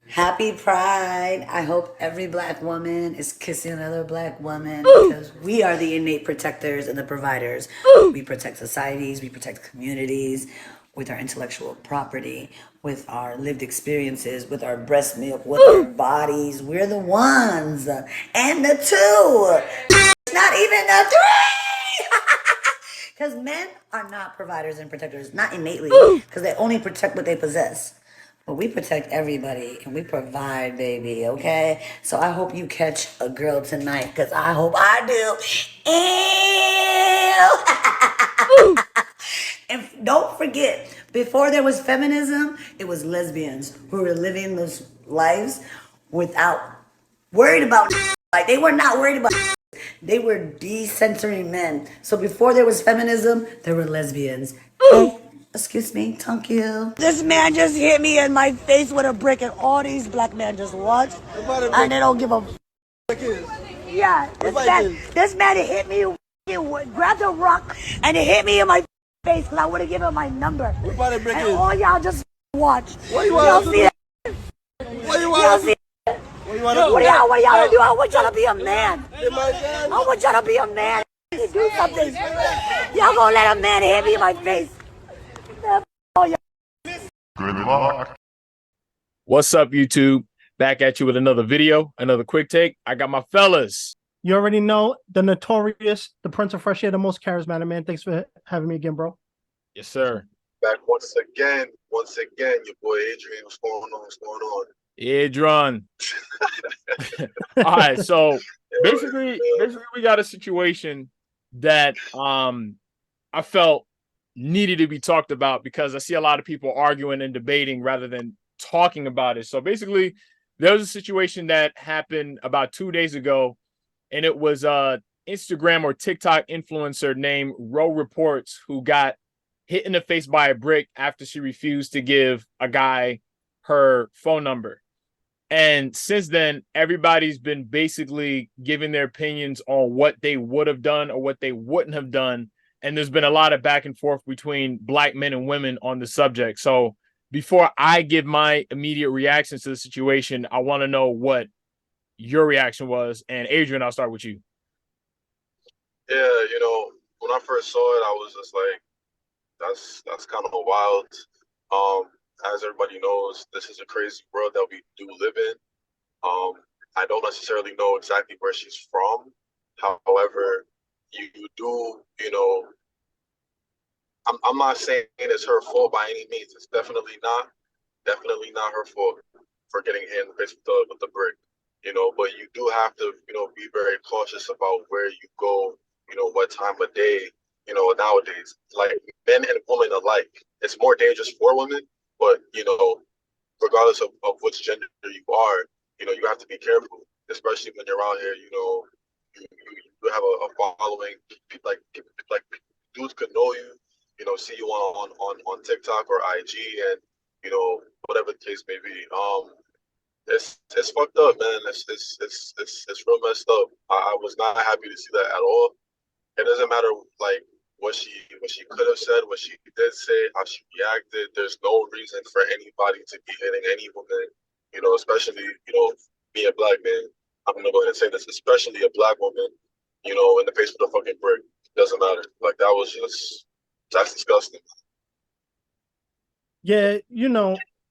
Happy Pride. I hope every black woman is kissing another black woman because we are the innate protectors and the providers. We protect societies, we protect communities with our intellectual property, with our lived experiences, with our breast milk, with our bodies. We're the ones. And the two. Not even the three. Because men are not providers and protectors, not innately, because they only protect what they possess. But we protect everybody and we provide, baby, okay? So I hope you catch a girl tonight, because I hope I do. Ew. And don't forget, before there was feminism, it was lesbians who were living those lives without worried about like they were not worried about they were decentering men. So before there was feminism, there were lesbians. Hey, excuse me, thank you. This man just hit me in my face with a brick, and all these black men just watched, and they don't give a. Yeah, this man hit me, grabbed a rock, and it hit me in my face because I would have given him my number. And all y'all just watch. Y'all see that? Y'all see? What y'all gonna do? I want y'all to be a man. I want y'all to be a man. Do something. Y'all gonna let a man hit me in my face. What's up, YouTube? Back at you with another video, another quick take. I got my fellas. You already know the notorious, the Prince of Fresh Air, the most charismatic man. Thanks for having me again, bro. Yes, sir. Back once again, your boy Adrian. What's going on? What's going on? Adrian. All right, so basically we got a situation that I felt needed to be talked about because I see a lot of people arguing and debating rather than talking about it. So basically, there was a situation that happened about 2 days ago, and it was Instagram or TikTok influencer named Row Reports who got hit in the face by a brick after she refused to give a guy her phone number. And since then, everybody's been basically giving their opinions on what they would have done or what they wouldn't have done. And there's been a lot of back and forth between black men and women on the subject. So before I give my immediate reactions to the situation, I want to know what your reaction was. And Adrian, I'll start with you. Yeah, when I first saw it, I was just like, that's kind of wild. As everybody knows, this is a crazy world that we do live in. I don't necessarily know exactly where she's from. However, you do, I'm not saying it's her fault by any means. It's definitely not her fault for getting hit in the face with the brick. But you do have to, be very cautious about where you go, what time of day, nowadays. Like men and women alike. It's more dangerous for women, but regardless of which gender you are, you have to be careful, especially when you're out here, you have a following, like dudes could know you, see you on TikTok or IG, and whatever the case may be. It's fucked up, man. It's real messed up. I was not happy to see that at all. It doesn't matter like what she could have said, what she did say, how she reacted. There's no reason for anybody to be hitting any woman, especially me a black man. I'm gonna go ahead and say this, especially a black woman, in the face with a fucking brick. It doesn't matter. Like that's disgusting. Yeah,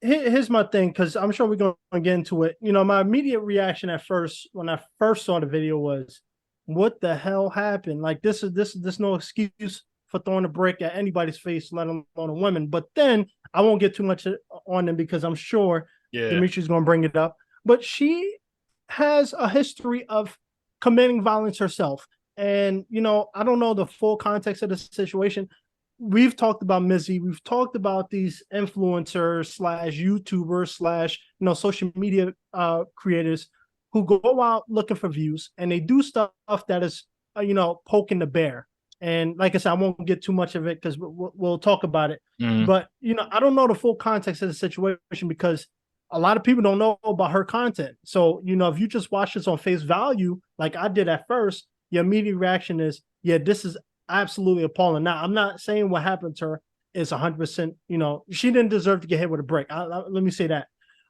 here's my thing, because I'm sure we're going to get into it. My immediate reaction at first, when I first saw the video, was, what the hell happened? Like, this is no excuse for throwing a brick at anybody's face, let alone a woman. But then I won't get too much on them because I'm sure Dimitri's going to bring it up. But she has a history of committing violence herself. And, I don't know the full context of the situation. We've talked about Mizzy. We've talked about these influencers slash YouTubers slash, social media creators who go out looking for views, and they do stuff that is, poking the bear. And like I said, I won't get too much of it because we'll talk about it. Mm-hmm. But, I don't know the full context of the situation because a lot of people don't know about her content. So, if you just watch this on face value, like I did at first, your immediate reaction is, yeah, this is absolutely appalling. Now, I'm not saying what happened to her is 100%, she didn't deserve to get hit with a brick. Let me say that.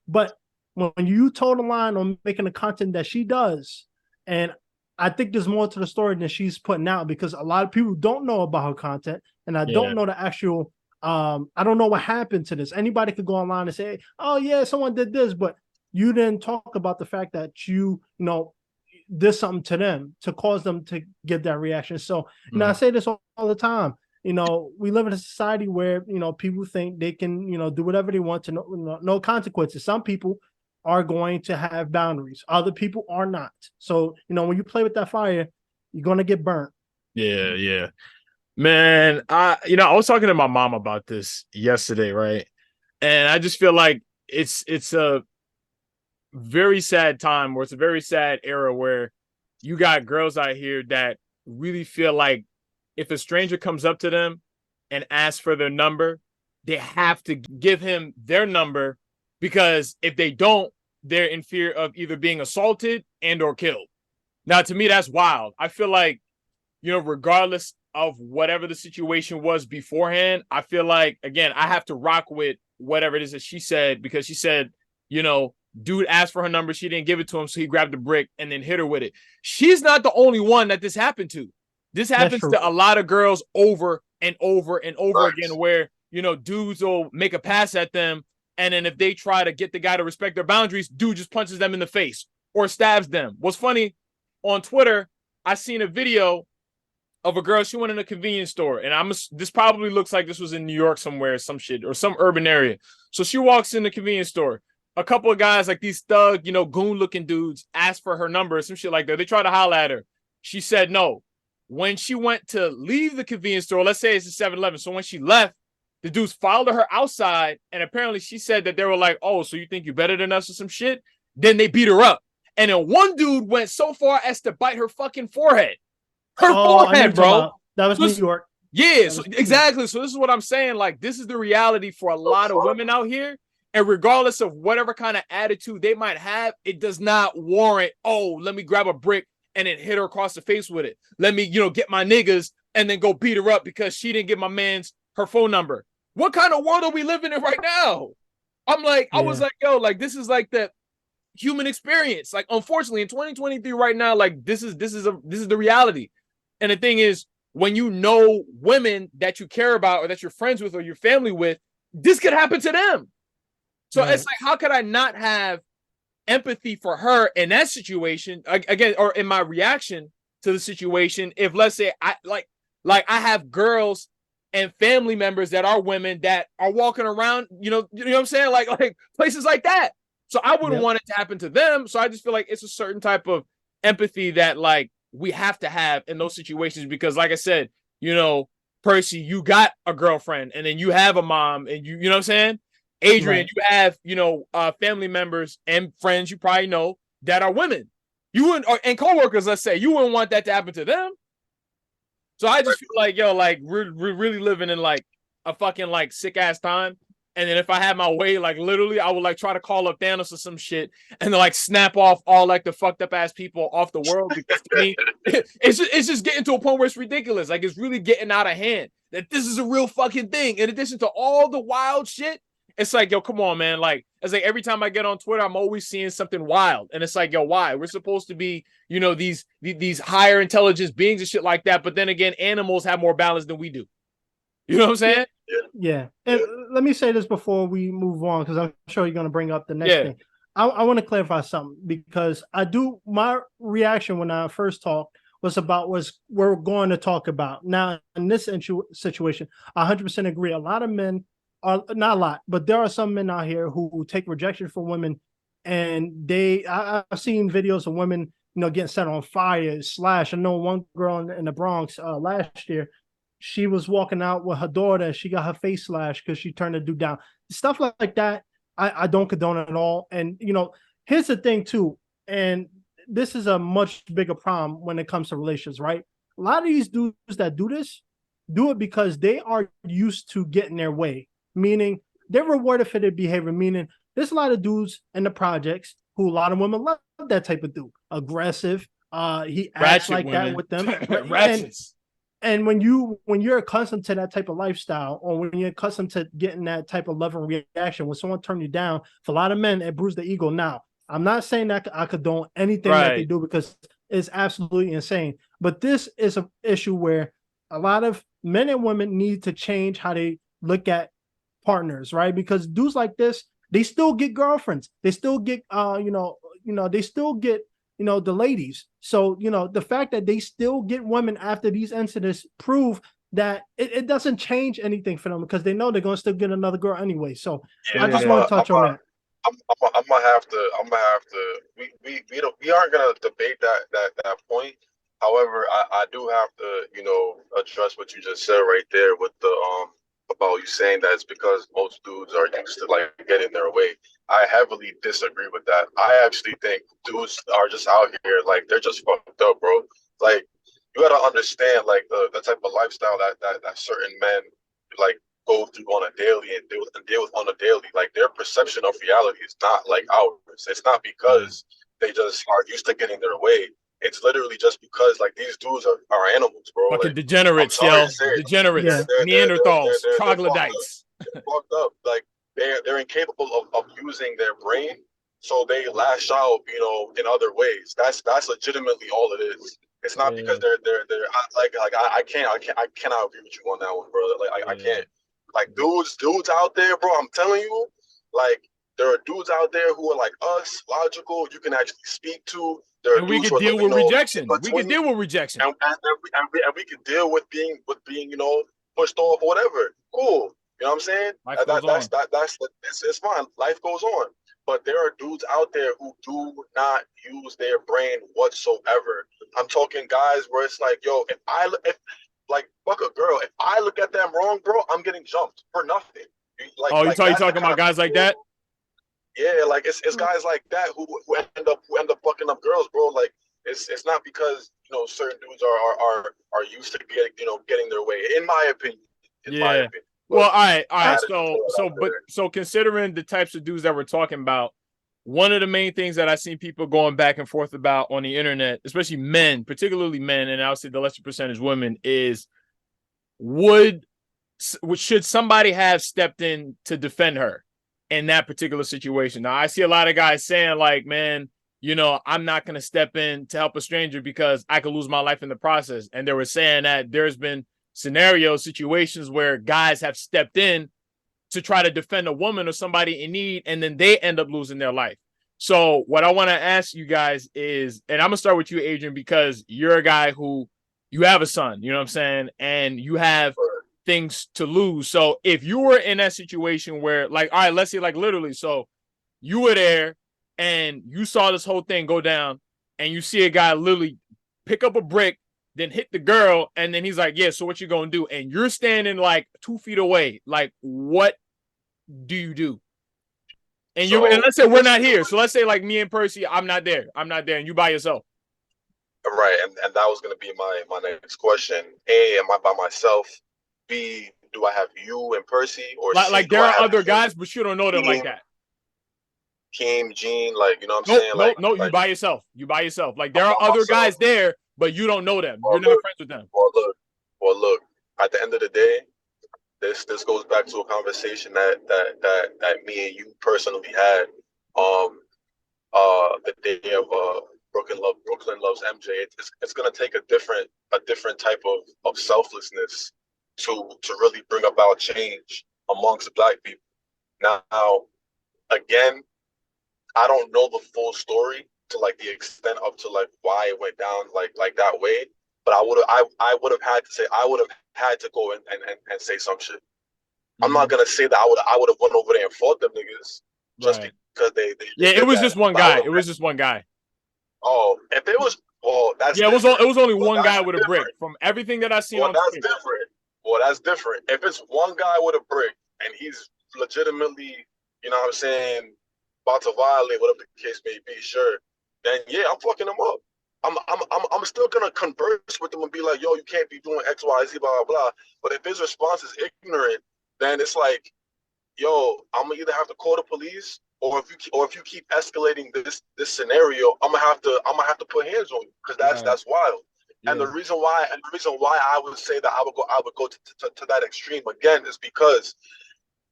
But when you toe the line on making the content that she does, and I think there's more to the story than she's putting out, because a lot of people don't know about her content, and I don't know the actual. I don't know what happened to this. Anybody could go online and say, "Oh yeah, someone did this," but you didn't talk about the fact that you know did something to them to cause them to get that reaction. So, I say this all the time. We live in a society where people think they can do whatever they want to no consequences. Some people are going to have boundaries. Other people are not. So, when you play with that fire, you're going to get burnt. Yeah, yeah. Man, I was talking to my mom about this yesterday, right? And I just feel like it's a very sad time, or it's a very sad era where you got girls out here that really feel like if a stranger comes up to them and asks for their number, they have to give him their number, because if they don't, they're in fear of either being assaulted and or killed. Now, to me, that's wild. I feel like, regardless of whatever the situation was beforehand, I feel like, again, I have to rock with whatever it is that she said, because she said, dude asked for her number. She didn't give it to him. So he grabbed the brick and then hit her with it. She's not the only one that this happened to. This happens to a lot of girls over and over and over again, where, dudes will make a pass at them. And then if they try to get the guy to respect their boundaries, dude just punches them in the face or stabs them. What's funny, on Twitter, I seen a video of a girl. She went in a convenience store, and this probably looks like this was in New York somewhere, some shit, or some urban area. So she walks in the convenience store. A couple of guys, like these thug, goon-looking dudes, asked for her number or some shit like that. They tried to holler at her. She said no. When she went to leave the convenience store, let's say it's a 7-Eleven. So when she left, the dudes followed her outside, and apparently she said that they were like, "Oh, so you think you're better than us or some shit?" Then they beat her up. And then one dude went so far as to bite her fucking forehead. Her forehead, bro. That was New York. Yeah, exactly. So this is what I'm saying. Like, this is the reality for a lot of women out here. And regardless of whatever kind of attitude they might have, it does not warrant, oh, let me grab a brick and then hit her across the face with it. Let me, get my niggas and then go beat her up because she didn't give my man's her phone number. What kind of world are we living in right now? I'm like, I was like, yo, like, this is like the human experience. Like, unfortunately, in 2023 right now, like, this is the reality. And the thing is, when women that you care about or that you're friends with or your family with, this could happen to them. So it's like, how could I not have empathy for her in that situation again, or in my reaction to the situation? If, let's say, I have girls and family members that are women that are walking around, you know what I'm saying? Like places like that. So I wouldn't want it to happen to them. So I just feel like it's a certain type of empathy that, like, we have to have in those situations, because, like I said, Percy, you got a girlfriend, and then you have a mom, and you know what I'm saying? Adrian, you have, family members and friends you probably know that are women. You wouldn't, and coworkers, let's say, you wouldn't want that to happen to them. So I just feel like, yo, like, we're really living in like a fucking like sick ass time. And then if I had my way, like, literally, I would like try to call up Thanos or some shit and then like snap off all like the fucked up ass people off the world. Because to me, it's just getting to a point where it's ridiculous. Like, it's really getting out of hand. That this is a real fucking thing. In addition to all the wild shit, it's like, yo, come on, man. Like, it's like every time I get on Twitter, I'm always seeing something wild. And it's like, yo, why? We're supposed to be, these higher intelligence beings and shit like that. But then again, animals have more balance than we do. You know what I'm saying? Yeah. And let me say this before we move on, because I'm sure you're going to bring up the next thing. I want to clarify something, because my reaction when I first talked was about we're going to talk about. Now, in this situation, I 100% agree. A lot of men, not a lot, but there are some men out here who take rejection from women, and I've seen videos of women, getting set on fire, slashed. I know one girl in the Bronx last year, she was walking out with her daughter. She got her face slashed because she turned the dude down. Stuff like that, I don't condone it at all. And, here's the thing too, and this is a much bigger problem when it comes to relations, right? A lot of these dudes that do this, do it because they are used to getting their way, meaning they're rewarded for their behavior, meaning there's a lot of dudes in the projects who a lot of women love that type of dude. Aggressive. He acts like that with them. Ratchets. And when you're accustomed to that type of lifestyle, or when you're accustomed to getting that type of love and reaction, when someone turns you down, for a lot of men, it bruises the ego. Now, I'm not saying that I condone anything that they do, because it's absolutely insane. But this is an issue where a lot of men and women need to change how they look at partners, right? Because dudes like this, they still get girlfriends, they still get they still get the ladies. So the fact that they still get women after these incidents prove that it doesn't change anything for them, because they know they're going to still get another girl anyway. So I just want to touch on that. I'm gonna have to. We aren't gonna debate that point. However, I do have to, address what you just said right there with the about you saying that it's because most dudes are used to like getting their way. I heavily disagree with that. I actually think dudes are just out here like they're just fucked up, bro. Like you gotta understand like the type of lifestyle that certain men like go through on a daily and deal with on a daily. Like their perception of reality is not like ours. It's not because they just are used to getting their way. It's literally just because like these dudes are animals, bro. Fucking Like I'm degenerates, sorry yo. to say it. Yeah. Degenerates. Neanderthals. Troglodytes. They're fucked up. Like they're incapable of using their brain, so they lash out, in other ways. That's legitimately all it is. It's not because I cannot agree with you on that one, brother. Like I can't. Like dudes out there, bro. I'm telling you, like there are dudes out there who are like us, logical. You can actually speak to. There are And we dudes could who are, deal with rejection. We could between, deal with rejection. and we could deal with being pushed off or whatever. Cool. You know what I'm saying? Life goes on. It's fine. Life goes on. But there are dudes out there who do not use their brain whatsoever. I'm talking guys where it's like, yo, if like fuck a girl, if I look at them wrong, bro, I'm getting jumped for nothing. You talking about guys like that? Yeah, like it's guys like that who end up fucking up girls, bro. Like it's not because certain dudes are used to getting their way. In my opinion. My opinion. Well, all right. So considering the types of dudes that we're talking about, one of the main things that I've seen people going back and forth about on the internet, especially men, particularly men, and I'll say the lesser percentage women, is should somebody have stepped in to defend her in that particular situation? Now, I see a lot of guys saying like, man, I'm not going to step in to help a stranger because I could lose my life in the process. And they were saying that there's been situations where guys have stepped in to try to defend a woman or somebody in need, and then they end up losing their life. So what I want to ask you guys is, and I'm going to start with you, Adrian, because you're a guy who you have a son, you know what I'm saying? And you have things to lose. So if you were in that situation where like, all right, let's say like literally, so you were there and you saw this whole thing go down and you see a guy literally pick up a brick, then hit the girl, and then he's like, yeah, so what you gonna do? And you're standing like 2 feet away. Like, what do you do? And let's say we're not here. So let's say like me and Percy, I'm not there, and you by yourself. Right, and that was gonna be my next question. A, am I by myself? B, do I have you and Percy? Or C, like there are other guys, but you don't know them like that. Keem, Gene, like you know what I'm saying? No, you by yourself. You by yourself. Like there are other guys there, but you don't know them. You're not friends with them. Well, look. At the end of the day, this goes back to a conversation that me and you personally had. The day of Brooklyn loves MJ. It's gonna take a different type of selflessness to really bring about change amongst Black people. Now, again, I don't know the full story to like the extent up to like why it went down like that way. But I would have had to go and say some shit. Mm-hmm. I'm not gonna say that I would have went over there and fought them niggas just because they it was just one guy. It was just one guy. Oh, if it was, that's it was only one guy with a brick. From everything that I've seen on that's different. Well, that's different. If it's one guy with a brick and he's legitimately, you know what I'm saying, about to violate whatever the case may be, sure, then yeah, I'm fucking him up. I'm still gonna converse with him and be like, yo, you can't be doing X, Y, Z, blah, blah, blah. But if his response is ignorant, then it's like, yo, I'm gonna either have to call the police, or if you keep escalating this scenario, I'm gonna have to put hands on you, because that's wild. And the reason why I would say that I would go to that extreme again is because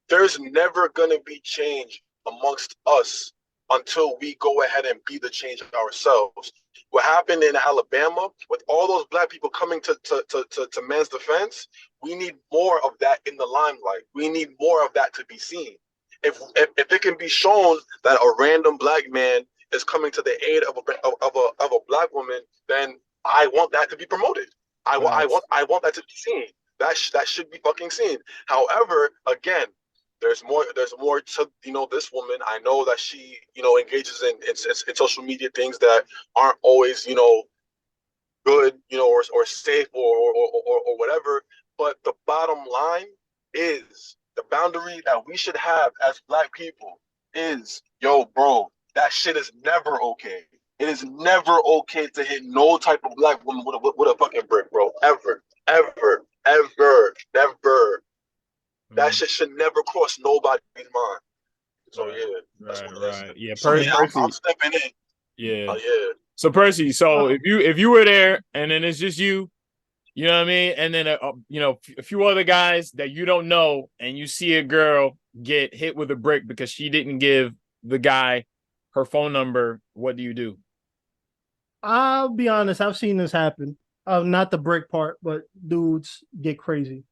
there's never gonna be change amongst us until we go ahead and be the change ourselves. What happened in Alabama with all those black people coming to man's defense, we need more of that in the limelight. We need more of that to be seen. If it can be shown that a random black man is coming to the aid of a black woman, then I want that to be promoted. I want that to be seen. That should be fucking seen. However, again, there's more to this woman. I know that she engages in social media things that aren't always good or safe or whatever. But the bottom line is the boundary that we should have as black people is, yo, bro, that shit is never okay. It is never okay to hit no type of black woman with a fucking brick, bro. Ever, ever, ever, never. That shit should never cross nobody's mind. So yeah, that's what it is. Yeah, So yeah, Percy. I'm stepping in. Yeah. Yeah. So Percy, so if you were there and then it's just you know what I mean, and then a few other guys that you don't know, and you see a girl get hit with a brick because she didn't give the guy her phone number, what do you do? I'll be honest, I've seen this happen. Not the brick part, but dudes get crazy.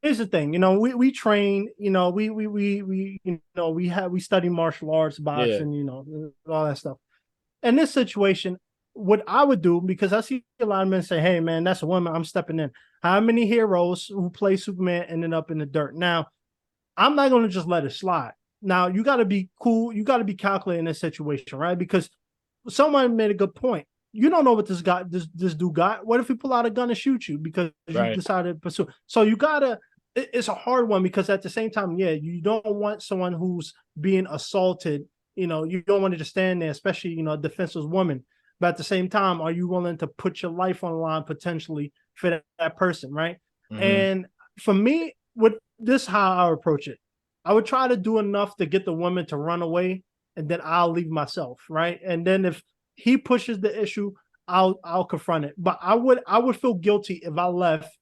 Here's the thing, we train, we study martial arts, boxing, all that stuff. In this situation, what I would do, because I see a lot of men say, hey man, that's a woman, I'm stepping in. How many heroes who play Superman ended up in the dirt? Now, I'm not going to just let it slide. Now, you got to be cool. You got to be calculating this situation, right? Because someone made a good point. You don't know what this dude got. What if he pull out a gun and shoot you because you decided to pursue? So you gotta. It's a hard one because at the same time, yeah, you don't want someone who's being assaulted. You don't want to just stand there, especially a defenseless woman. But at the same time, are you willing to put your life on the line potentially for that person, right? Mm-hmm. And for me, with this, how I approach it, I would try to do enough to get the woman to run away, and then I'll leave myself, right? And then if he pushes the issue, I'll confront it. But I would feel guilty if I left,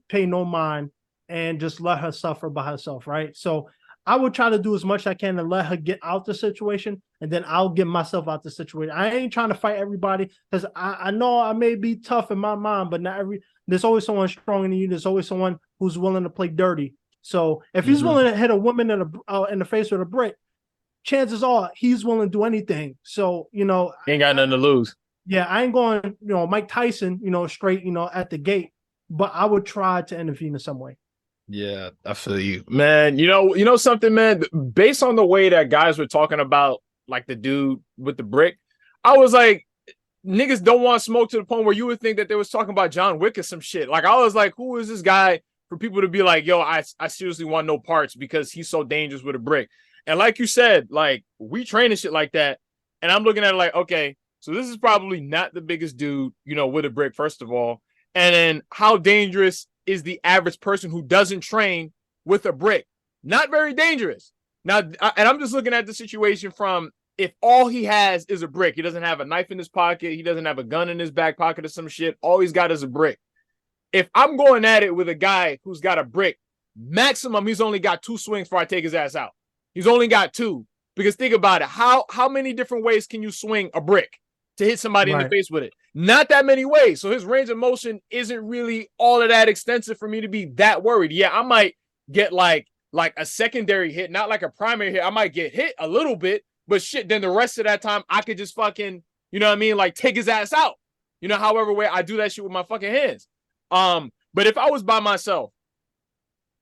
pay no mind, and just let her suffer by herself, right? So I would try to do as much as I can to let her get out the situation, and then I'll get myself out the situation. I ain't trying to fight everybody because I know I may be tough in my mind, but there's always someone stronger than you. There's always someone who's willing to play dirty. So if he's willing to hit a woman in the face with a brick, chances are he's willing to do anything. So, he ain't got nothing to lose. Yeah, I ain't going, Mike Tyson, straight, at the gate, but I would try to intervene in some way. Yeah, I feel you, man. You know something, man. Based on the way that guys were talking about, like the dude with the brick, I was like, niggas don't want smoke to the point where you would think that they was talking about John Wick or some shit. Like I was like, who is this guy for people to be like, yo, I seriously want no parts because he's so dangerous with a brick. And like you said, like we train and shit like that, and I'm looking at it like, okay, so this is probably not the biggest dude, with a brick, first of all, and then how dangerous is the average person who doesn't train with a brick? Not very dangerous. Now, and I'm just looking at the situation from if all he has is a brick, he doesn't have a knife in his pocket, he doesn't have a gun in his back pocket or some shit, all he's got is a brick. If I'm going at it with a guy who's got a brick, maximum, he's only got 2 swings before I take his ass out. He's only got 2. Because think about it, how many different ways can you swing a brick to hit somebody in the face with it? Not that many ways. So his range of motion isn't really all of that extensive for me to be that worried. Yeah, I might get like a secondary hit, not like a primary hit. I might get hit a little bit, but shit, then the rest of that time I could just fucking, like take his ass out. However way I do that shit with my fucking hands. But if I was by myself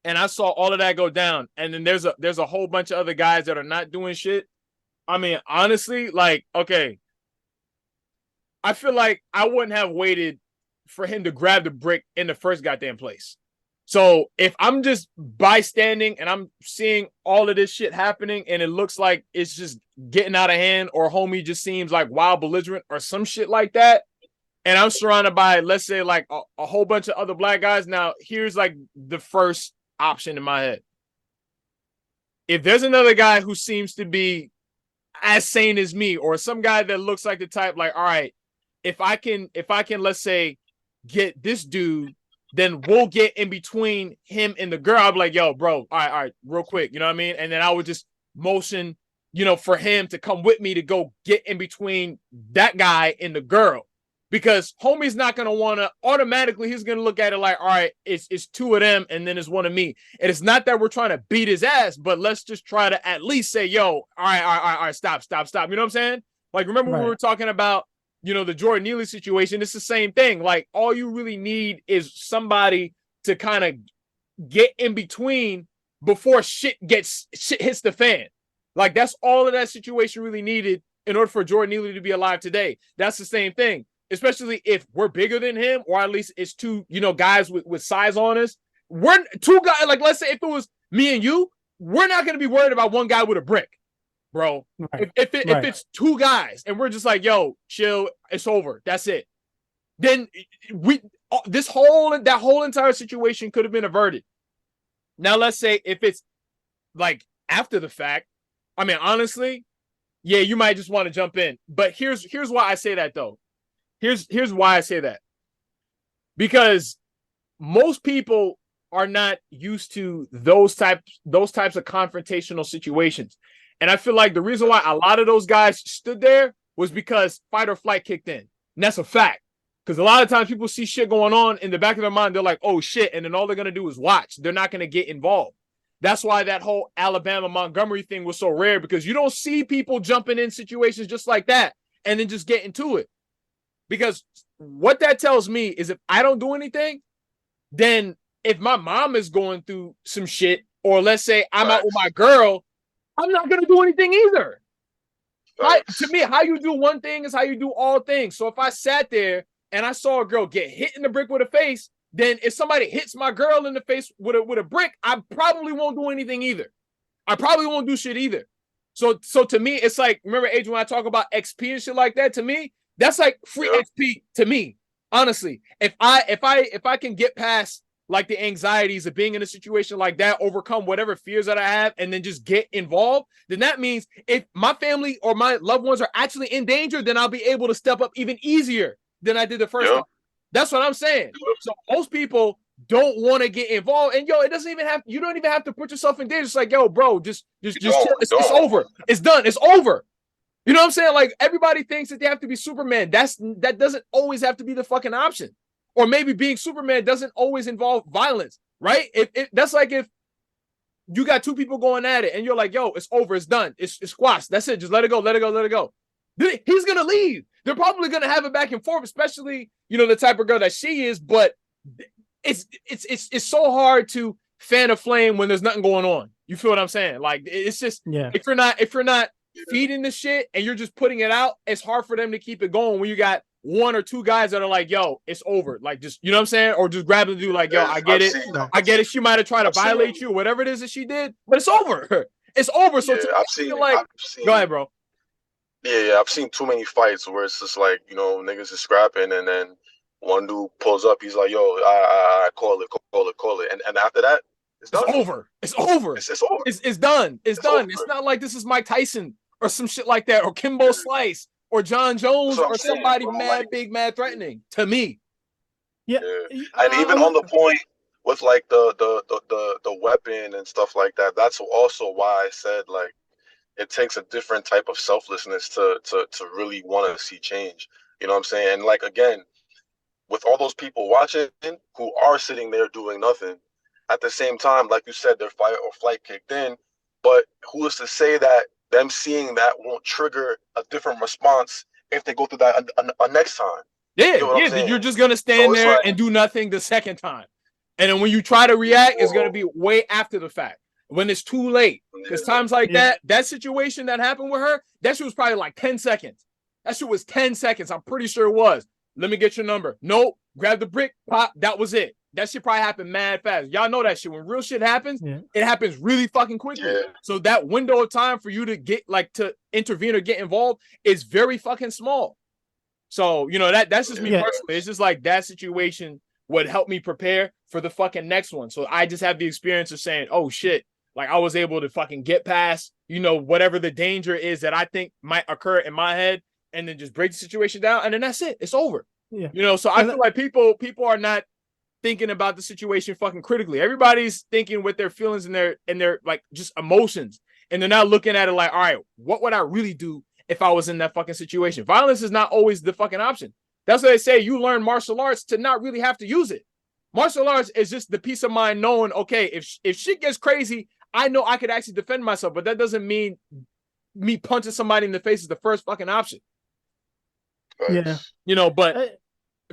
and I saw all of that go down, and then there's a whole bunch of other guys that are not doing shit, I mean, honestly, like, okay, I feel like I wouldn't have waited for him to grab the brick in the first goddamn place. So if I'm just bystanding and I'm seeing all of this shit happening and it looks like it's just getting out of hand, or homie just seems like wild belligerent or some shit like that, and I'm surrounded by, let's say, like a whole bunch of other black guys, now here's like the first option in my head. If there's another guy who seems to be as sane as me, or some guy that looks like the type like, all right, if I can, let's say, get this dude, then we'll get in between him and the girl. I'll be like, yo, bro, all right, real quick. You know what I mean? And then I would just motion, for him to come with me to go get in between that guy and the girl. Because homie's not going to want to automatically, he's going to look at it like, all right, it's two of them and then it's one of me. And it's not that we're trying to beat his ass, but let's just try to at least say, yo, all right, stop. You know what I'm saying? Like, remember when we were talking about, the Jordan Neely situation? It's the same thing. Like, all you really need is somebody to kind of get in between before shit hits the fan. Like, that's all of that situation really needed in order for Jordan Neely to be alive today. That's the same thing. Especially if we're bigger than him, or at least it's two, guys with size on us. We're two guys. Like, let's say if it was me and you, we're not going to be worried about one guy with a brick, bro. Right. If it's two guys and we're just like, yo, chill, it's over, that's it. Then that whole entire situation could have been averted. Now, let's say if it's like after the fact, I mean, honestly, yeah, you might just want to jump in. But here's why I say that though. Here's why I say that. Because most people are not used to those types of confrontational situations. And I feel like the reason why a lot of those guys stood there was because fight or flight kicked in. And that's a fact. Because a lot of times people see shit going on in the back of their mind. They're like, oh shit. And then all they're going to do is watch. They're not going to get involved. That's why that whole Alabama Montgomery thing was so rare, because you don't see people jumping in situations just like that and then just getting to it. Because what that tells me is if I don't do anything, then if my mom is going through some shit, or let's say I'm out with my girl, I'm not going to do anything either. To me, how you do one thing is how you do all things. So if I sat there and I saw a girl get hit in the brick with a face, then if somebody hits my girl in the face with a brick, I probably won't do anything either. I probably won't do shit either. So to me, it's like, remember, Adrian, when I talk about XP and shit like that, to me, that's like free XP to me. Honestly, if I can get past like the anxieties of being in a situation like that, overcome whatever fears that I have, and then just get involved, then that means if my family or my loved ones are actually in danger, then I'll be able to step up even easier than I did the first time. That's what I'm saying. So most people don't want to get involved, and yo, you don't even have to put yourself in danger. It's like, yo, bro, just it's over. It's done. It's over. You know what I'm saying? Like, everybody thinks that they have to be Superman. That doesn't always have to be the fucking option. Or maybe being Superman doesn't always involve violence, right? That's like if you got two people going at it and you're like, yo, it's over, it's done, it's squashed. That's it. Just let it go. He's gonna leave. They're probably gonna have it back and forth, especially, the type of girl that she is. But it's so hard to fan a flame when there's nothing going on. You feel what I'm saying? Like, it's just, if you're not feeding the shit and you're just putting it out, it's hard for them to keep it going when you got one or two guys that are like, yo, it's over. Like, just, you know what I'm saying? Or just grab the dude like, yo, I get it. She might have tried to violate you, whatever it is that she did, but it's over. It's over. So go ahead, bro. Yeah, I've seen too many fights where it's just like, niggas is scrapping, and then one dude pulls up, he's like, yo, I call it. And after that, it's done. It's over. It's over. It's over. It's done. It's done. Over. It's not like this is Mike Tyson or some shit like that, or Kimbo Slice or John Jones or somebody mad threatening to me. Yeah. And even on the point with like the weapon and stuff like that, that's also why I said, like, it takes a different type of selflessness to really want to see change. You know what I'm saying? And like, again, with all those people watching who are sitting there doing nothing, at the same time, like you said, their fight or flight kicked in. But who is to say that them seeing that won't trigger a different response if they go through that a next time? Yeah, you're just going to stand there and do nothing the second time. And then when you try to react, it's going to be way after the fact, when it's too late. Because times like that situation that happened with her, that shit was probably like 10 seconds. That shit was 10 seconds. I'm pretty sure it was. Let me get your number. Nope. Grab the brick. Pop. That was it. That shit probably happened mad fast. Y'all know that shit. When real shit happens, it happens really fucking quickly. Yeah. So that window of time for you to get, like, to intervene or get involved is very fucking small. So, that's just me personally. It's just like that situation would help me prepare for the fucking next one. So I just have the experience of saying, oh shit, like, I was able to fucking get past, whatever the danger is that I think might occur in my head, and then just break the situation down. And then that's it. It's over. Yeah. You know, so I feel like people are not thinking about the situation fucking critically. Everybody's thinking with their feelings and their like just emotions. And they're not looking at it like, all right, what would I really do if I was in that fucking situation? Violence is not always the fucking option. That's why they say you learn martial arts to not really have to use it. Martial arts is just the peace of mind knowing, okay, if shit gets crazy, I know I could actually defend myself, but that doesn't mean me punching somebody in the face is the first fucking option. Yeah. You know, but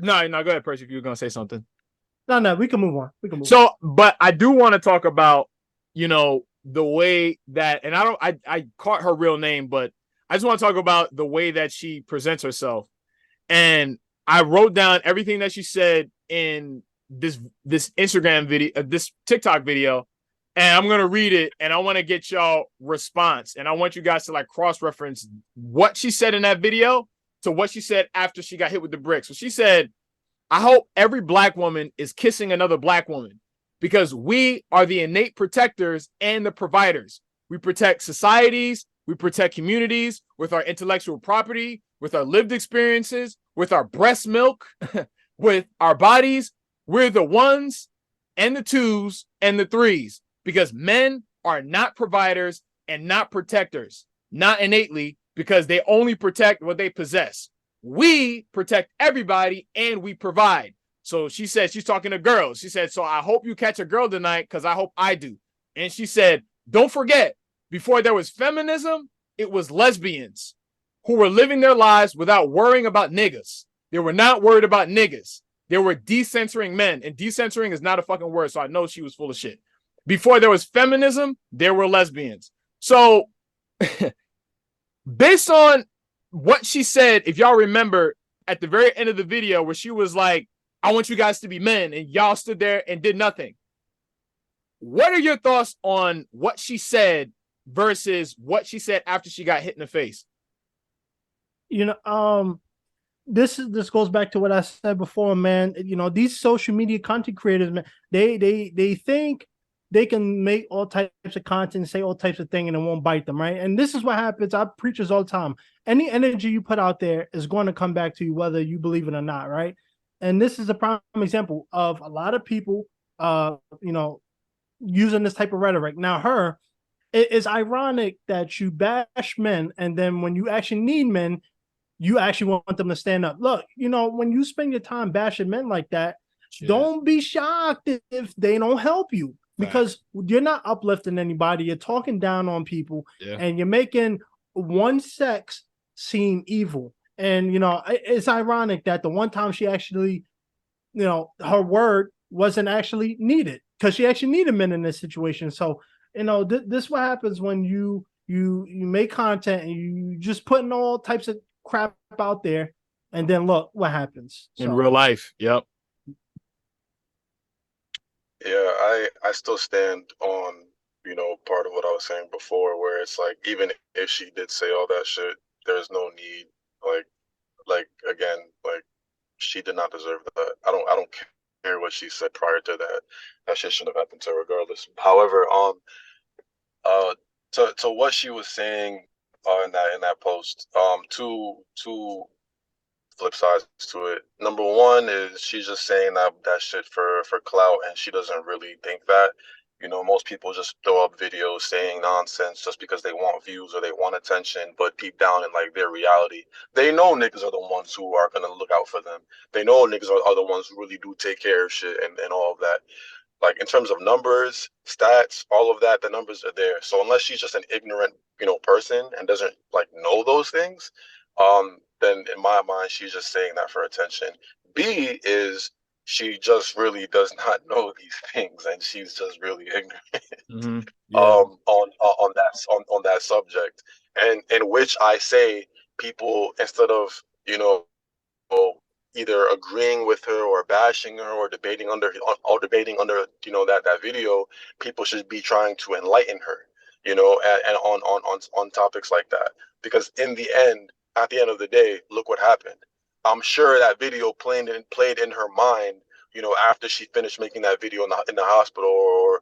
no, go ahead, Percy, if you were gonna say something. No, we can move on. But I do want to talk about, you know, the way that, and I caught her real name, but I just want to talk about the way that she presents herself. And I wrote down everything that she said in this Instagram video, this TikTok video, and I'm gonna read it, and I want to get y'all response, and I want you guys to like cross-reference what she said in that video to what she said after she got hit with the brick. So she said, I hope every black woman is kissing another black woman because we are the innate protectors and the providers. We protect societies, we protect communities with our intellectual property, with our lived experiences, with our breast milk, with our bodies. We're the ones and the twos and the threes because men are not providers and not protectors, not innately, because they only protect what they possess. We protect everybody and we provide. So she said, she's talking to girls. She said, so I hope you catch a girl tonight because I hope I do. And she said, don't forget, before there was feminism, it was lesbians who were living their lives without worrying about niggas. They were not worried about niggas. They were decensoring men, and decensoring is not a fucking word, so I know she was full of shit. Before there was feminism, there were lesbians. So based on what she said, if y'all remember at the very end of the video where she was like, I want you guys to be men, and y'all stood there and did nothing. What are your thoughts on what she said versus what she said after she got hit in the face? You know, this goes back to what I said before, man. You know, these social media content creators, man, they think they can make all types of content, say all types of things, and it won't bite them, right? And this is what happens. I preach this all the time. Any energy you put out there is going to come back to you, whether you believe it or not, right? And this is a prime example of a lot of people, you know, using this type of rhetoric. Now, it is ironic that you bash men, and then when you actually need men, you actually want them to stand up. Look, you know, when you spend your time bashing men like that, don't be shocked if they don't help you because you're not uplifting anybody. You're talking down on people and you're making one sex seem evil. And, you know, it's ironic that the one time she actually, you know, her word wasn't actually needed because she actually needed men in this situation. So, you know, this what happens when you make content and you just putting all types of crap out there, and then look what happens in real life. Yep. Yeah, I still stand on, you know, part of what I was saying before, where it's like even if she did say all that shit, there's no need. Like again, like she did not deserve that. I don't care what she said prior to that. That shit shouldn't have happened to her regardless. However, uh, to what she was saying in that post, two flip sides to it. Number one is she's just saying that shit for clout, and she doesn't really think that. You know, most people just throw up videos saying nonsense just because they want views or they want attention, but deep down in like their reality, they know niggas are the ones who are gonna look out for them. They know niggas are the ones who really do take care of shit and all of that. Like in terms of numbers, stats, all of that, the numbers are there. So unless she's just an ignorant, you know, person and doesn't like know those things, then in my mind she's just saying that for attention. B is she just really does not know these things and she's just really ignorant on that subject. And in which I say people instead of, you know, either agreeing with her or bashing her or debating under you know that video, people should be trying to enlighten her, you know, and on topics like that, because in the end, at the end of the day, look what happened. I'm sure that video played in her mind, you know, after she finished making that video in the hospital or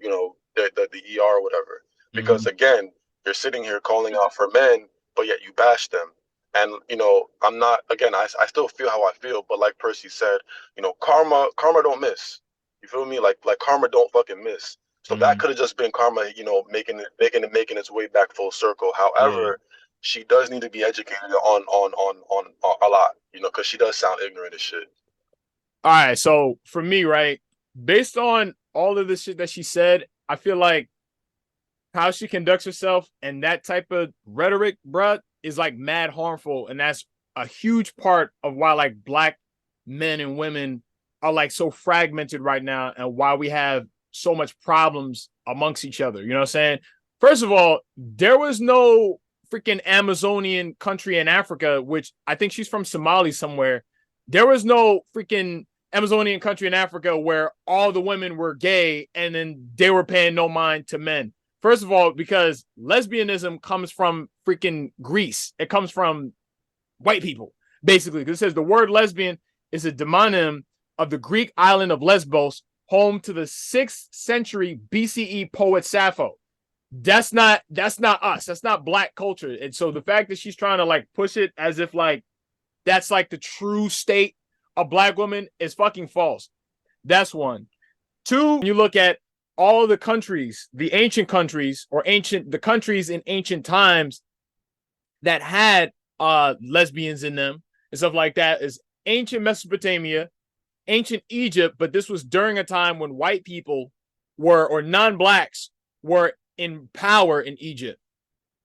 you know the ER or whatever, because again, you're sitting here calling out for men, but yet you bash them. And I'm not, again, I still feel how I feel, but like Percy said, karma don't miss. You feel me? Like karma don't fucking miss. So that could have just been karma, making its way back full circle. However, she does need to be educated on a lot, because she does sound ignorant as shit. All right, so for me, right, based on all of the shit that she said, I feel like how she conducts herself and that type of rhetoric, bruh, is like mad harmful. And that's a huge part of why like black men and women are like so fragmented right now and why we have so much problems amongst each other. You know what I'm saying? First of all, there was no freaking Amazonian country in Africa, which I think she's from Somalia somewhere. There was no freaking Amazonian country in Africa where all the women were gay and then they were paying no mind to men. First of all, because lesbianism comes from freaking Greece. It comes from white people, basically. Because it says the word lesbian is a demonym of the Greek island of Lesbos, home to the 6th century BCE poet Sappho. That's not us. That's not black culture. And so the fact that she's trying to like push it as if like that's like the true state of black women is fucking false. That's one. Two, you look at all the countries, the ancient countries or the countries in ancient times that had lesbians in them and stuff like that is ancient Mesopotamia, ancient Egypt, but this was during a time when white people were, or non-blacks were in power in Egypt.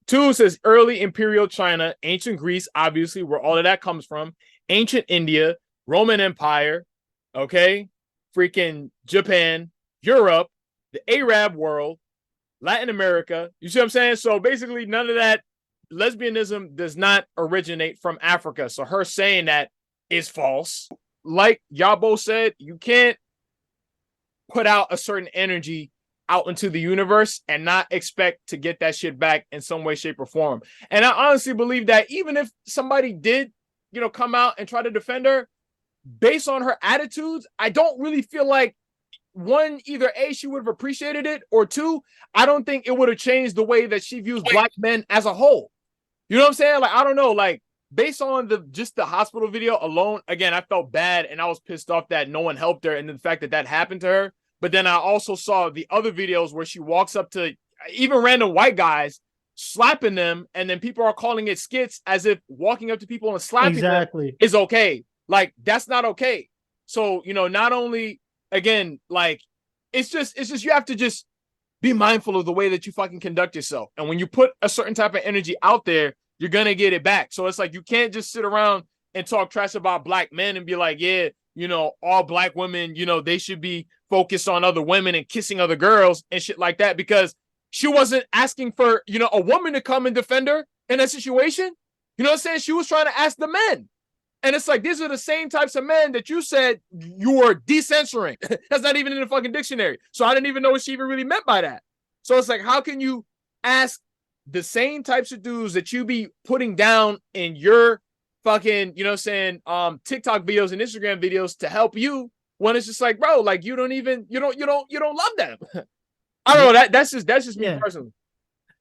Two says early imperial China, ancient Greece, obviously, where all of that comes from, ancient India, Roman Empire, okay, freaking Japan, Europe, the Arab world, Latin America. You see what I'm saying? So basically, none of that lesbianism does not originate from Africa. So her saying that is false. Like Yabo said, you can't put out a certain energy out into the universe and not expect to get that shit back in some way, shape, or form. And I honestly believe that even if somebody did, come out and try to defend her, based on her attitudes, I don't really feel like one, either A, she would have appreciated it, or two, I don't think it would have changed the way that she views black men as a whole. You know what I'm saying? Like, I don't know, like, based on just the hospital video alone, again, I felt bad and I was pissed off that no one helped her and the fact that happened to her. But then I also saw the other videos where she walks up to even random white guys, slapping them, and then people are calling it skits as if walking up to people and slapping them is okay. Like, that's not okay. So, not only, again, like, it's just you have to just be mindful of the way that you fucking conduct yourself. And when you put a certain type of energy out there, you're going to get it back. So it's like, you can't just sit around and talk trash about black men and be like, yeah, all black women, they should be focused on other women and kissing other girls and shit like that, because she wasn't asking for, a woman to come and defend her in that situation. You know what I'm saying? She was trying to ask the men. And it's like, these are the same types of men that you said you were decensoring. That's not even in the fucking dictionary. So I didn't even know what she even really meant by that. So it's like, how can you ask the same types of dudes that you be putting down in your fucking, TikTok videos and Instagram videos to help you, when it's just like, bro, like, you don't love them. I don't know. That's just me personally.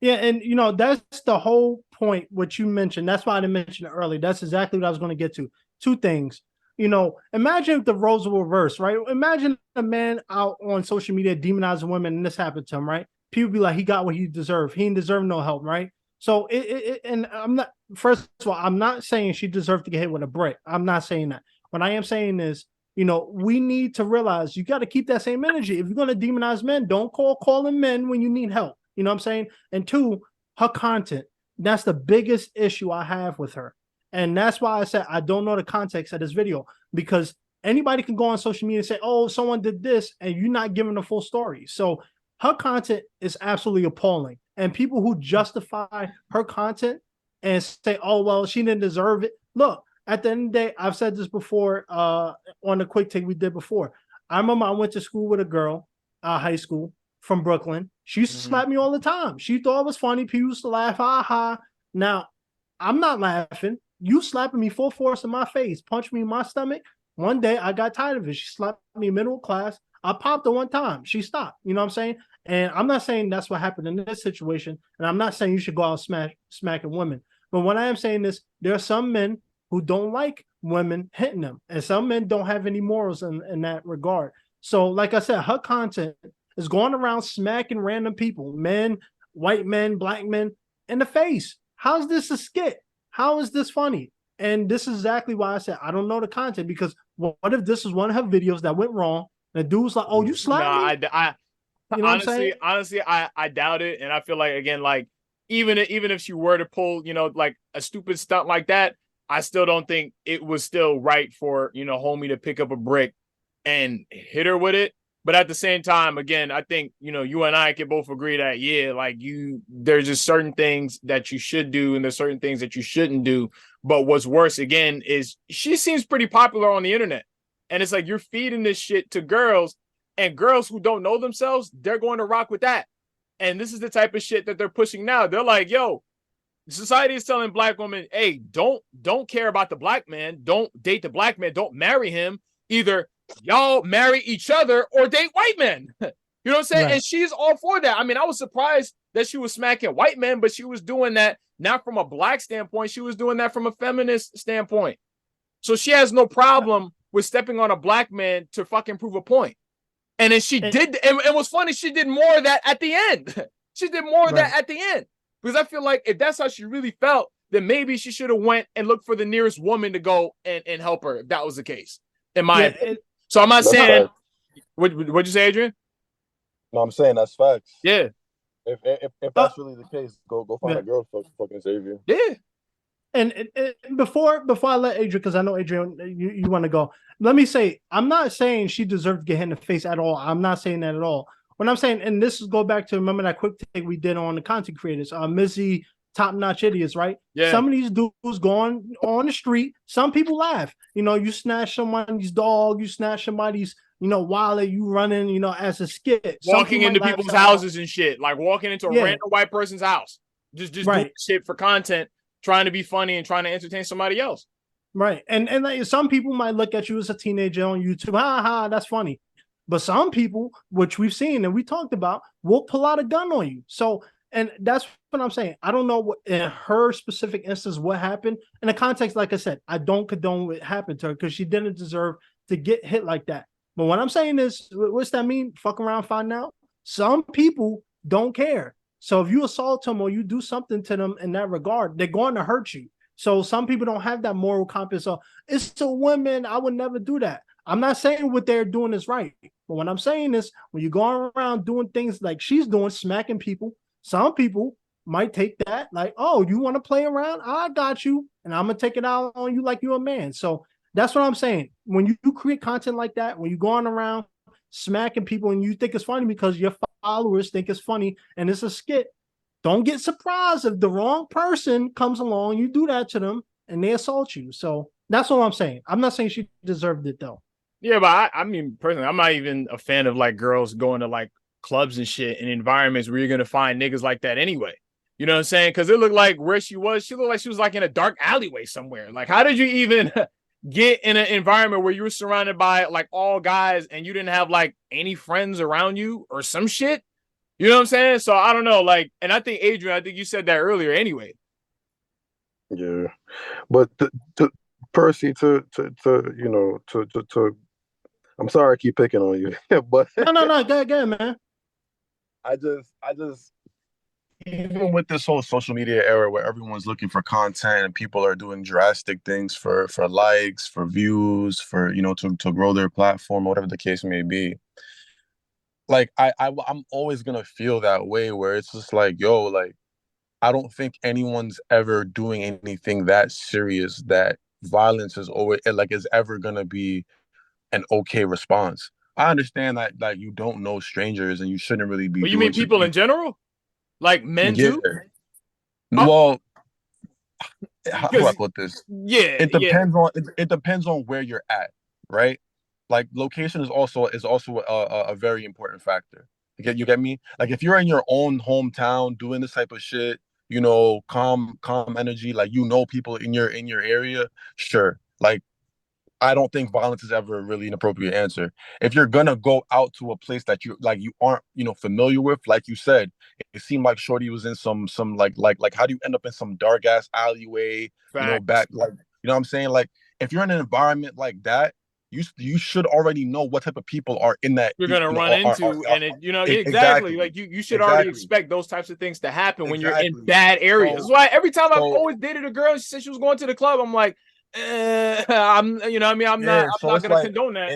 Yeah, and that's the whole point. What you mentioned, that's why I didn't mention it early. That's exactly what I was going to get to. Two things. Imagine if the roles were reversed, right? Imagine a man out on social media demonizing women, and this happened to him, right? People be like, he got what he deserved. He didn't deserve no help, right? So and I'm not. First of all, I'm not saying she deserved to get hit with a brick. I'm not saying that. What I am saying is, we need to realize you got to keep that same energy. If you're going to demonize men, don't call them men when you need help. You know what I'm saying? And two, her content. That's the biggest issue I have with her. And that's why I said I don't know the context of this video, because anybody can go on social media and say, oh, someone did this, and you're not giving the full story. So her content is absolutely appalling. And people who justify her content and say, oh, well, she didn't deserve it. Look, at the end of the day, I've said this before on the quick take we did before. I remember I went to school with a girl, high school, from Brooklyn. She used to slap me all the time. She thought it was funny. People used to laugh, ha ha. Now, I'm not laughing. You slapping me full force in my face, punch me in my stomach. One day I got tired of it. She slapped me in middle of class. I popped her one time. She stopped. You know what I'm saying? And I'm not saying that's what happened in this situation. And I'm not saying you should go out smacking women. But what I am saying is there are some men who don't like women hitting them, and some men don't have any morals in that regard. So, like I said, her content is going around smacking random people, men, white men, black men, in the face. How's this a skit? How is this funny? And this is exactly why I said I don't know the content, because what if this is one of her videos that went wrong? And the dude's like, "Oh, you slapped me?" I You know what I'm saying? honestly, I doubt it, and I feel like again, like even if she were to pull, like a stupid stunt like that, I still don't think it was still right for homie to pick up a brick and hit her with it. But at the same time, again, I think you and I can both agree that like there's just certain things that you should do, and there's certain things that you shouldn't do. But what's worse again is she seems pretty popular on the internet, and it's like you're feeding this shit to girls, and girls who don't know themselves, they're going to rock with that. And this is the type of shit that they're pushing now. They're like, yo, society is telling black women, hey, don't care about the black man, don't date the black man, don't marry him. Either y'all marry each other or date white men. You know what I'm saying? Right. And she's all for that. I mean, I was surprised that she was smacking white men, but she was doing that not from a black standpoint. She was doing that from a feminist standpoint. So she has no problem with stepping on a black man to fucking prove a point. And then she did, and what's funny, she did more of that at the end. She did more of that at the end. Because I feel like if that's how she really felt, then maybe she should have went and looked for the nearest woman to go and help her, if that was the case, in my opinion. So I'm not saying, what'd you say, Adrian? No, I'm saying that's facts. Yeah. If that's really the case, go find a girl to fucking save you. Yeah. And before I let Adrian, because I know Adrian, you want to go. Let me say, I'm not saying she deserved to get hit in the face at all. I'm not saying that at all. What I'm saying, and this is go back to, remember that quick take we did on the content creators, Missy, Top Notch Idiots, right? Yeah. Some of these dudes going on the street, some people laugh. You snatch somebody's dog, you snatch somebody's, wallet, you running, as a skit. Walking into people's houses and shit, like walking into a random white person's house. Just doing shit for content, trying to be funny and trying to entertain somebody else. Right. And like, some people might look at you as a teenager on YouTube. Ha ha, that's funny. But some people, which we've seen and we talked about, will pull out a gun on you. So, and that's what I'm saying. I don't know what in her specific instance what happened. In the context, like I said, I don't condone what happened to her because she didn't deserve to get hit like that. But what I'm saying is, what's that mean? Fuck around, find out. Some people don't care. So if you assault them or you do something to them in that regard, they're going to hurt you. So some people don't have that moral compass. So it's a woman. I would never do that. I'm not saying what they're doing is right. But what I'm saying is when you're going around doing things like she's doing, smacking people, some people might take that like, oh, you want to play around? I got you. And I'm going to take it out on you like you're a man. So that's what I'm saying. When you create content like that, when you're going around smacking people and you think it's funny because your followers think it's funny and it's a skit, don't get surprised if the wrong person comes along, you do that to them and they assault you. So that's what I'm saying. I'm not saying she deserved it though. Yeah, but I mean, personally, I'm not even a fan of like girls going to like clubs and shit in environments where you're going to find niggas like that anyway. You know what I'm saying? Because it looked like where she looked like she was like in a dark alleyway somewhere. Like, how did you even get in an environment where you were surrounded by like all guys and you didn't have like any friends around you or some shit? You know what I'm saying? So I don't know. Like, and I think Adrian, I think you said that earlier anyway. Yeah, but to Percy, to I'm sorry I keep picking on you, but no, go, man. I just even with this whole social media era where everyone's looking for content and people are doing drastic things for likes, for views, for to grow their platform, whatever the case may be. Like I'm always gonna feel that way where it's just like, yo, like I don't think anyone's ever doing anything that serious that violence is always like is ever gonna be an okay response. I understand that you don't know strangers and you shouldn't really be. But you mean people in general, like men too? Well, how do I put this? Yeah, it depends on where you're at, right? Like location is also a very important factor. You get me? Like if you're in your own hometown doing this type of shit, calm energy, like people in your area, sure. Like I don't think violence is ever really an appropriate answer. If you're gonna go out to a place that you aren't, familiar with, like you said, it seemed like Shorty was in some like how do you end up in some dark ass alleyway, Facts. back like what I'm saying? Like if you're in an environment like that, you should already know what type of people are in that You're gonna run into, and exactly, exactly, like you should already exactly, expect those types of things to happen when you're in exactly. bad areas. That's So why every time I've so always dated a girl, and she said she was going to the club, I'm like, I'm, what I mean, I'm yeah, so not it's gonna like condone that.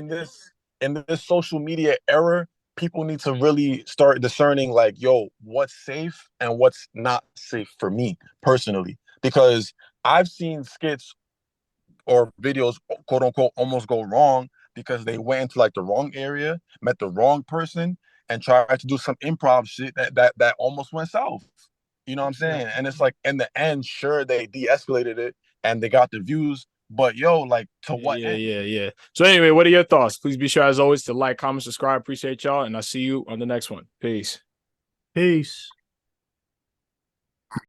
in this social media era, people need to really start discerning like, yo, what's safe and what's not safe for me personally. Because I've seen skits or videos, quote unquote, almost go wrong because they went into like the wrong area, met the wrong person, and tried to do some improv shit that almost went south. You know what I'm saying? And it's like in the end, sure, they de-escalated it and they got the views, but yo, like to what Yeah, end? yeah. So anyway, what are your thoughts? Please be sure, as always, to like, comment, subscribe. Appreciate y'all, and I'll see you on the next one. Peace. Peace.